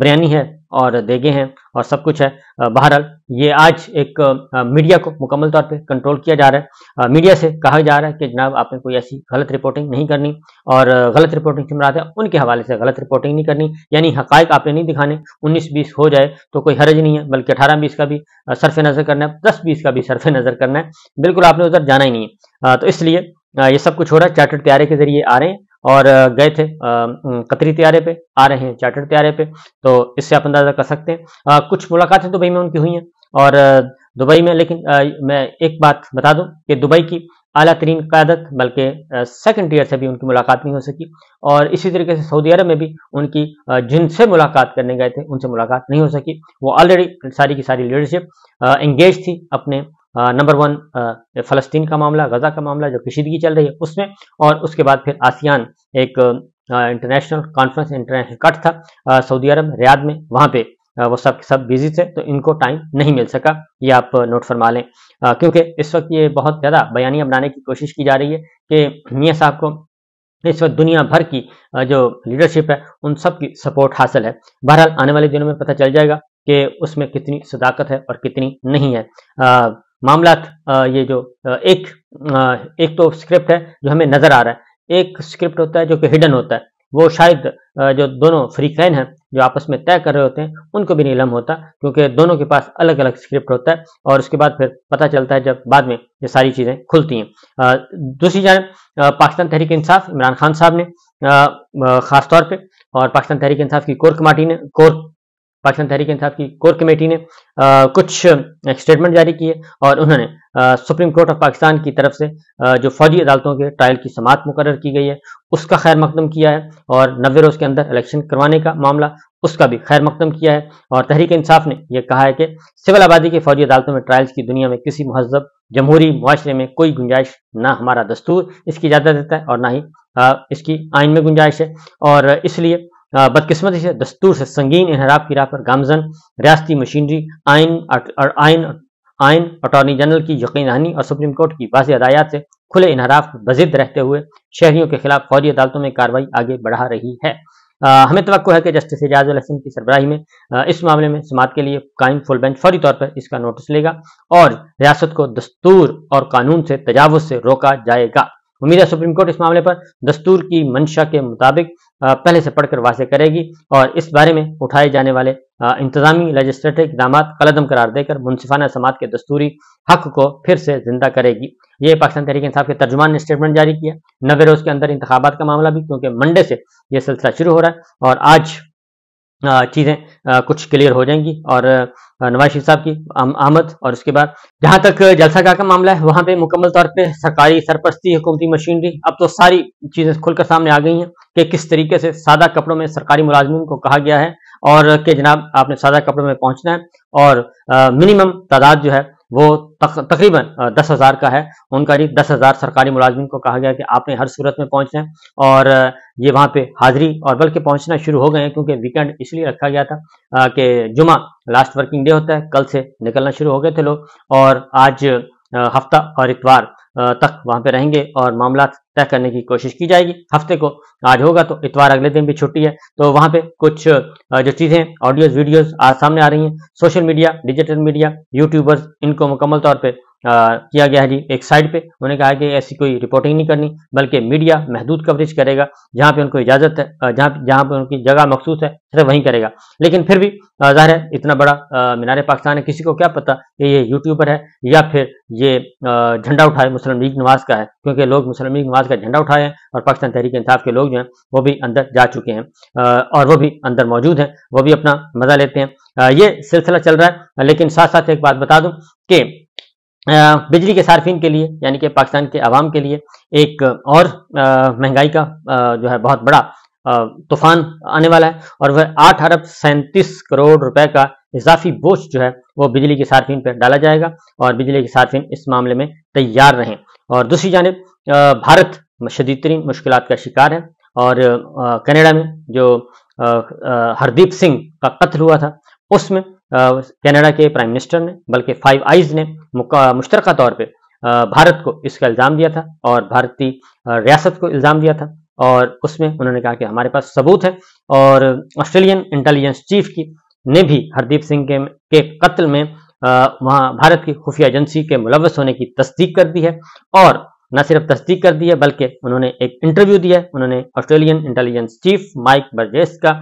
بریانی ہے اور دیگیں ہیں اور سب کچھ ہے۔ بہرحال یہ آج ایک میڈیا کو مکمل طور پہ کنٹرول کیا جا رہا ہے۔ میڈیا سے کہا جا رہا ہے کہ جناب آپ نے کوئی ایسی غلط رپورٹنگ نہیں کرنی، اور غلط رپورٹنگ سے مراد ہے ان کے حوالے سے غلط رپورٹنگ نہیں کرنی، یعنی حقائق آپ نے نہیں دکھانے۔ 19-20 ہو جائے تو کوئی حرج نہیں ہے، بلکہ 18-20 کا بھی صرف نظر کرنا ہے، 10-20 کا بھی صرف نظر کرنا ہے، بالکل آپ نے ادھر جانا ہی نہیں ہے۔ تو اس لیے یہ سب کچھ ہو رہا ہے، چارٹرڈ طیارے کے ذریعے آ رہے ہیں اور گئے تھے قطری طیارے پہ، آ رہے ہیں چارٹرڈ طیارے پہ، تو اس سے آپ اندازہ کر سکتے ہیں۔ کچھ ملاقاتیں دبئی میں ان کی ہوئی ہیں، اور دبئی میں، لیکن میں ایک بات بتا دوں کہ دبئی کی اعلیٰ ترین قیادت بلکہ سیکنڈ ٹیئر سے بھی ان کی ملاقات نہیں ہو سکی، اور اسی طریقے سے سعودی عرب میں بھی ان کی جن سے ملاقات کرنے گئے تھے ان سے ملاقات نہیں ہو سکی۔ وہ آلریڈی ساری کی ساری لیڈرشپ انگیج تھی اپنے نمبر 1 فلسطین کا معاملہ، غزہ کا معاملہ جو کشیدگی چل رہی ہے اس میں، اور اس کے بعد پھر آسیان ایک انٹرنیشنل کانفرنس، انٹرنیشنل کٹ تھا سعودی عرب ریاض میں، وہاں پہ وہ سب بزی تھے، تو ان کو ٹائم نہیں مل سکا، یہ آپ نوٹ فرما لیں۔ کیونکہ اس وقت یہ بہت زیادہ بیانیہ بنانے کی کوشش کی جا رہی ہے کہ میاں صاحب کو اس وقت دنیا بھر کی جو لیڈرشپ ہے ان سب کی سپورٹ حاصل ہے۔ بہرحال آنے والے دنوں میں پتہ چل جائے گا کہ اس میں کتنی صداقت ہے اور کتنی نہیں ہے۔ معاملات یہ جو ایک تو اسکرپٹ ہے جو ہمیں نظر آ رہا ہے، ایک اسکرپٹ ہوتا ہے جو کہ ہڈن ہوتا ہے، وہ شاید جو دونوں فریقین ہیں جو آپس میں طے کر رہے ہوتے ہیں ان کو بھی نہیں علم ہوتا، کیونکہ دونوں کے پاس الگ الگ اسکرپٹ ہوتا ہے، اور اس کے بعد پھر پتہ چلتا ہے جب بعد میں یہ ساری چیزیں کھلتی ہیں۔ دوسری جانب پاکستان تحریک انصاف، عمران خان صاحب نے خاص طور پہ، اور پاکستان تحریک انصاف کی پاکستان تحریک انصاف کی کور کمیٹی نے کچھ اسٹیٹمنٹ جاری کیے، اور انہوں نے سپریم کورٹ آف پاکستان کی طرف سے جو فوجی عدالتوں کے ٹرائل کی سماعت مقرر کی گئی ہے اس کا خیر مقدم کیا ہے، اور 90 روز کے اندر الیکشن کروانے کا معاملہ اس کا بھی خیر مقدم کیا ہے۔ اور تحریک انصاف نے یہ کہا ہے کہ سول آبادی کے فوجی عدالتوں میں ٹرائلز کی دنیا میں کسی مہذب جمہوری معاشرے میں کوئی گنجائش نہ ہمارا دستور اس کی اجازت دیتا ہے اور نہ ہی اس کی آئین میں گنجائش ہے، اور اس لیے بدقسمتی سے دستور سے سنگین انحراف کی راہ پر گامزن ریاستی مشینری، آئین اٹارنی جنرل کی یقین دہانی اور سپریم کورٹ کی واضح ہدایات سے کھلے انحراف بضد رہتے ہوئے شہریوں کے خلاف فوجی عدالتوں میں کارروائی آگے بڑھا رہی ہے۔ ہمیں توقع ہے کہ جسٹس اعجاز الحسن کی سربراہی میں اس معاملے میں سماعت کے لیے قائم فل بینچ فوری طور پر اس کا نوٹس لے گا اور ریاست کو دستور اور قانون سے تجاوز سے روکا جائے گا۔ امید ہے سپریم کورٹ اس معاملے پر دستور کی منشا کے مطابق پہلے سے پڑھ کر واضح کرے گی، اور اس بارے میں اٹھائے جانے والے انتظامی لیجسلیٹو اقدامات قلعدم قرار دے کر منصفانہ سماعت کے دستوری حق کو پھر سے زندہ کرے گی۔ یہ پاکستان تحریک انصاف کے ترجمان نے اسٹیٹمنٹ جاری کیا 90 روز کے اندر انتخابات کا معاملہ بھی، کیونکہ منڈے سے یہ سلسلہ شروع ہو رہا ہے، اور آج چیزیں کچھ کلیئر ہو جائیں گی، اور نواز شریف صاحب کی آمد، اور اس کے بعد جہاں تک جلسہ گاہ کا معاملہ ہے وہاں پہ مکمل طور پہ سرکاری سرپرستی، حکومتی مشینری، اب تو ساری چیزیں کھل کر سامنے آ گئی ہیں کہ کس طریقے سے سادہ کپڑوں میں سرکاری ملازمین کو کہا گیا ہے، اور کہ جناب آپ نے سادہ کپڑوں میں پہنچنا ہے، اور منیمم تعداد جو ہے وہ تقریباً 10,000 کا ہے ان کا، 10,000 سرکاری ملازمین کو کہا گیا کہ آپ نے ہر صورت میں پہنچنا ہے، اور یہ وہاں پہ حاضری اور بلکہ پہنچنا شروع ہو گئے ہیں، کیونکہ ویکینڈ اس لیے رکھا گیا تھا کہ جمعہ لاسٹ ورکنگ ڈے ہوتا ہے، کل سے نکلنا شروع ہو گئے تھے لوگ، اور آج ہفتہ اور اتوار تک وہاں پہ رہیں گے اور معاملات طے کرنے کی کوشش کی جائے گی۔ ہفتے کو آج ہوگا تو اتوار اگلے دن بھی چھٹی ہے، تو وہاں پہ کچھ جو چیزیں آڈیوز ویڈیوز سامنے آ رہی ہیں، social media, digital media, YouTubers, ان کو مکمل طور پہ کیا گیا ہے جی ایک سائڈ پہ، انہوں نے کہا کہ ایسی کوئی رپورٹنگ نہیں کرنی، بلکہ میڈیا محدود کوریج کرے گا، جہاں پہ ان کو اجازت ہے، جہاں پہ ان کی جگہ مخصوص ہے صرف وہیں کرے گا۔ لیکن پھر بھی ظاہر ہے اتنا بڑا مینار پاکستان ہے، کسی کو کیا پتا کہ یہ یوٹیوبر ہے یا پھر یہ جھنڈا اٹھائے مسلم لیگ نواز کا ہے، کیونکہ لوگ مسلم لیگ نواز کا جھنڈا اٹھائے ہیں، اور پاکستان تحریک انصاف کے لوگ جو ہیں وہ بھی اندر جا چکے ہیں، اور وہ بھی اندر موجود ہیں، وہ بھی اپنا مزہ لیتے ہیں۔ یہ سلسلہ چل رہا ہے، لیکن ساتھ ساتھ ایک بات بتا دوں کہ بجلی کے صارفین کے لیے، یعنی کہ پاکستان کے عوام کے لیے ایک اور مہنگائی کا جو ہے بہت بڑا طوفان آنے والا ہے، اور وہ 8 ارب 37 کروڑ روپے کا اضافی بوجھ جو ہے وہ بجلی کے صارفین پہ ڈالا جائے گا، اور بجلی کے صارفین اس معاملے میں تیار رہیں۔ اور دوسری جانب بھارت شدید ترین مشکلات کا شکار ہے، اور کینیڈا میں جو ہردیپ سنگھ کا قتل ہوا تھا اس میں کینیڈا کے پرائم منسٹر نے بلکہ 5 آئیز نے مشترکہ طور پہ بھارت کو اس کا الزام دیا تھا، اور بھارتی ریاست کو الزام دیا تھا، اور اس میں انہوں نے کہا کہ ہمارے پاس ثبوت ہے، اور آسٹریلین انٹیلیجنس چیف کی نے بھی ہردیپ سنگھ کے قتل میں وہاں بھارت کی خفیہ ایجنسی کے ملوث ہونے کی تصدیق کر دی ہے، اور نہ صرف تصدیق کر دی ہے بلکہ انہوں نے ایک انٹرویو دیا ہے۔ انہوں نے Australian intelligence chief mic Burgess کا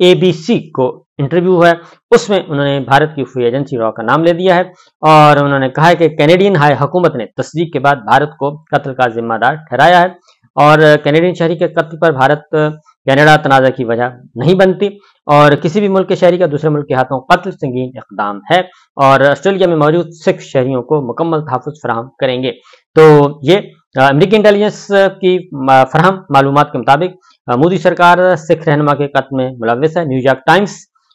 ABC کو انٹرویو ہوا ہے، اس میں انہوں نے بھارت کی خفیہ ایجنسی را کا نام لے دیا ہے، اور انہوں نے کہا ہے کہ کینیڈین ہائی حکومت نے تصدیق کے بعد بھارت کو قتل کا ذمہ دار ٹھہرایا ہے، اور کینیڈین شہری کے قتل پر بھارت کینیڈا تنازع کی وجہ نہیں بنتی، اور کسی بھی ملک کے شہری کا دوسرے ملک کے ہاتھوں قتل سنگین اقدام ہے، اور آسٹریلیا میں موجود سکھ شہریوں کو مکمل تحفظ فراہم کریں گے۔ تو یہ امریکی انٹیلیجنس کی فراہم معلومات کے مطابق مودی سرکار سکھ رہنما کے قتل میں ملوث ہے۔ نیویارک ٹائمز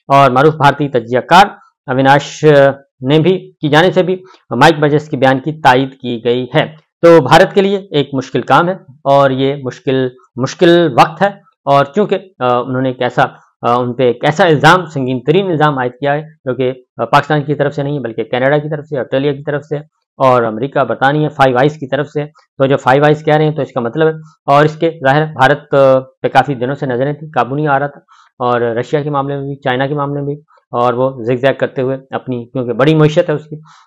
اور معروف بھارتی تجزیہ کار اویناش نے بھی کی جانب سے بھی مائک برجیس کے بیان کی تائید کی گئی ہے۔ تو بھارت کے لیے ایک مشکل کام ہے، اور یہ مشکل وقت ہے، اور چونکہ انہوں نے ان پہ ایک ایسا الزام، سنگین ترین الزام عائد کیا ہے جو کہ پاکستان کی طرف سے نہیں ہے بلکہ کینیڈا کی طرف سے، آسٹریلیا کی طرف سے، اور امریکہ، برطانیہ، فائیو آئیز کی طرف سے۔ تو جو فائیو آئیز کہہ رہے ہیں تو اس کا مطلب ہے، اور اس کے ظاہر بھارت پہ کافی دنوں سے نظریں تھیں، قابو نہیں آ رہا تھا، اور رشیا کے معاملے میں بھی، چائنا کے معاملے میں بھی، اور وہ زگ زیگ کرتے ہوئے اپنی، کیونکہ بڑی معیشت ہے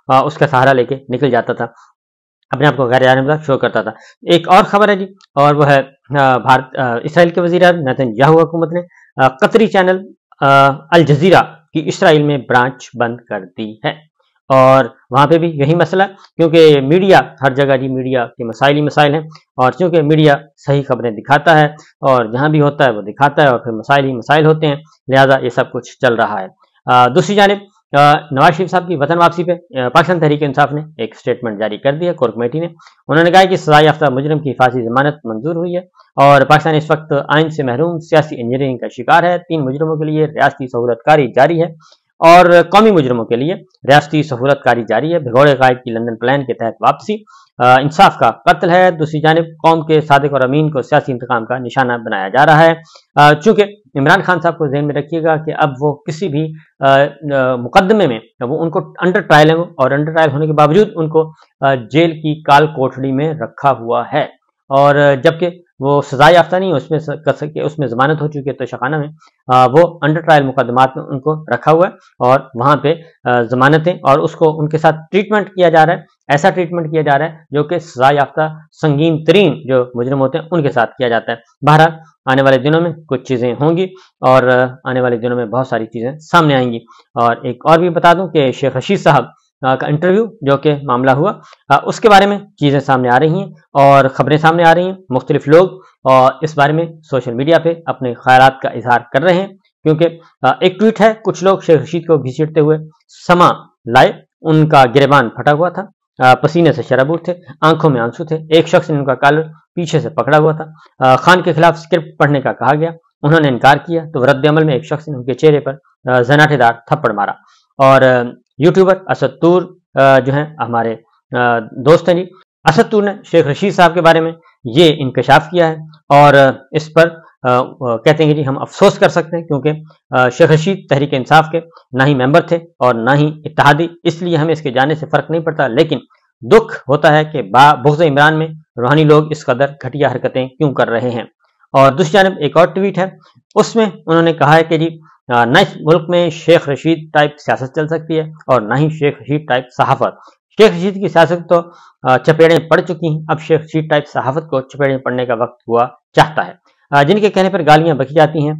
اس کا سہارا لے کے نکل جاتا تھا، اپنے آپ کو غیر جانبدار شو کرتا تھا۔ ایک اور خبر ہے جی، اور وہ ہے اسرائیل کے وزیر اعظم نیتن یاہو حکومت نے قطری چینل الجزیرہ کی اسرائیل میں برانچ بند کر دی ہے، اور وہاں پہ بھی یہی مسئلہ ہے، کیونکہ میڈیا ہر جگہ جی میڈیا کے مسائل ہی مسائل ہیں، اور چونکہ میڈیا صحیح خبریں دکھاتا ہے، اور جہاں بھی ہوتا ہے وہ دکھاتا ہے، اور پھر مسائل ہی مسائل ہوتے ہیں، لہٰذا یہ سب کچھ چل رہا ہے۔ دوسری جانب نواز شریف صاحب کی وطن واپسی پہ پاکستان تحریک انصاف نے ایک سٹیٹمنٹ جاری کر دی ہے، کور کمیٹی نے۔ انہوں نے کہا کہ سزا یافتہ مجرم کی پھانسی ضمانت منظور ہوئی ہے، اور پاکستان اس وقت آئین سے محروم سیاسی انجینئرنگ کا شکار ہے۔ 3 مجرموں کے لیے ریاستی سہولت کاری جاری ہے، اور قومی مجرموں کے لیے ریاستی سہولت کاری جاری ہے۔ بھگوڑے قائد کی لندن پلان کے تحت واپسی انصاف کا قتل ہے۔ دوسری جانب قوم کے صادق اور امین کو سیاسی انتقام کا نشانہ بنایا جا رہا ہے، چونکہ عمران خان صاحب کو ذہن میں رکھیے گا کہ اب وہ کسی بھی مقدمے میں وہ ان کو انڈر ٹرائل ہے، اور انڈر ٹرائل ہونے کے باوجود ان کو جیل کی کال کوٹڑی میں رکھا ہوا ہے، اور جبکہ وہ سزا یافتہ نہیں اس میں کر سکے، اس میں ضمانت ہو چکی ہے توشخانہ میں، وہ انڈر ٹرائل مقدمات میں ان کو رکھا ہوا ہے، اور وہاں پہ ضمانتیں، اور اس کو ان کے ساتھ ٹریٹمنٹ کیا جا رہا ہے، ایسا ٹریٹمنٹ کیا جا رہا ہے جو کہ سزا یافتہ سنگین ترین جو مجرم ہوتے ہیں ان کے ساتھ کیا جاتا ہے۔ بہرحال آنے والے دنوں میں کچھ چیزیں ہوں گی، اور آنے والے دنوں میں بہت ساری چیزیں سامنے آئیں گی۔ اور ایک اور بھی بتا دوں کہ شیخ رشید صاحب کا انٹرویو جو کہ معاملہ ہوا، اس کے بارے میں چیزیں سامنے آ رہی ہیں، اور خبریں سامنے آ رہی ہیں، مختلف لوگ اس بارے میں سوشل میڈیا پہ اپنے خیالات کا اظہار کر رہے ہیں، کیونکہ ایک ٹویٹ ہے، کچھ لوگ شیخ رشید کو گھسیٹتے ہوئے سما لائے، ان کا گریبان پھٹا ہوا تھا، پسینے سے شرابور تھے، آنکھوں میں آنسو تھے، ایک شخص نے ان کا کالر پیچھے سے پکڑا ہوا تھا، خان کے خلاف اسکرپٹ پڑھنے کا کہا گیا، انہوں نے انکار کیا، تو رد عمل میں ایک شخص نے ان کے چہرے پر زناٹے دار تھپڑ مارا۔ اور یوٹیوبر اسد طور جو ہیں ہمارے دوست ہیں جی، اسد طور نے شیخ رشید صاحب کے بارے میں یہ انکشاف کیا ہے، اور اس پر کہتے ہیں کہ جی ہم افسوس کر سکتے ہیں، کیونکہ شیخ رشید تحریک انصاف کے نہ ہی ممبر تھے اور نہ ہی اتحادی، اس لیے ہمیں اس کے جانے سے فرق نہیں پڑتا، لیکن دکھ ہوتا ہے کہ بغض عمران میں روحانی لوگ اس قدر گھٹیا حرکتیں کیوں کر رہے ہیں۔ اور دوسری جانب ایک اور ٹویٹ ہے، اس میں انہوں نے کہا ہے کہ جی نہ اس ملک میں شیخ رشید ٹائپ سیاست چل سکتی ہے، اور نہ ہی شیخ رشید ٹائپ صحافت۔ شیخ رشید کی سیاست تو چپیڑیں پڑ چکی ہیں، اب شیخ رشید ٹائپ صحافت کو چپیڑیں پڑنے کا وقت ہوا چاہتا ہے۔ جن کے کہنے پر گالیاں بکی جاتی ہیں،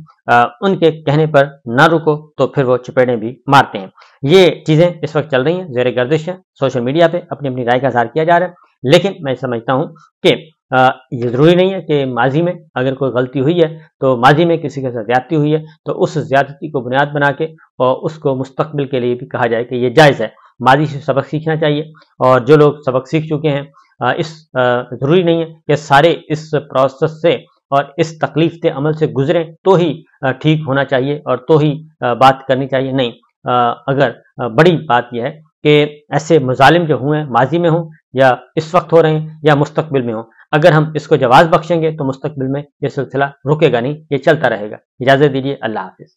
ان کے کہنے پر نہ رکو تو پھر وہ چپیڑیں بھی مارتے ہیں۔ یہ چیزیں اس وقت چل رہی ہیں، زیر گردش ہیں، سوشل میڈیا پہ اپنی اپنی رائے کا اظہار کیا جا رہا ہے، لیکن میں سمجھتا ہوں کہ یہ ضروری نہیں ہے کہ ماضی میں اگر کوئی غلطی ہوئی ہے تو ماضی میں کسی کے ساتھ زیادتی ہوئی ہے تو اس زیادتی کو بنیاد بنا کے اور اس کو مستقبل کے لیے بھی کہا جائے کہ یہ جائز ہے، ماضی سے سبق سیکھنا چاہیے، اور جو لوگ سبق سیکھ چکے ہیں ضروری نہیں ہے کہ سارے اس پروسیس سے اور اس تکلیف دہ عمل سے گزریں تو ہی ٹھیک ہونا چاہیے اور تو ہی بات کرنی چاہیے، نہیں، اگر بڑی بات یہ ہے کہ ایسے مظالم جو ہوئے ہیں ماضی میں ہوں یا اس وقت ہو رہے ہیں یا مستقبل میں ہوں، اگر ہم اس کو جواز بخشیں گے تو مستقبل میں یہ سلسلہ رکے گا نہیں، یہ چلتا رہے گا۔ اجازت دیجیے، اللہ حافظ۔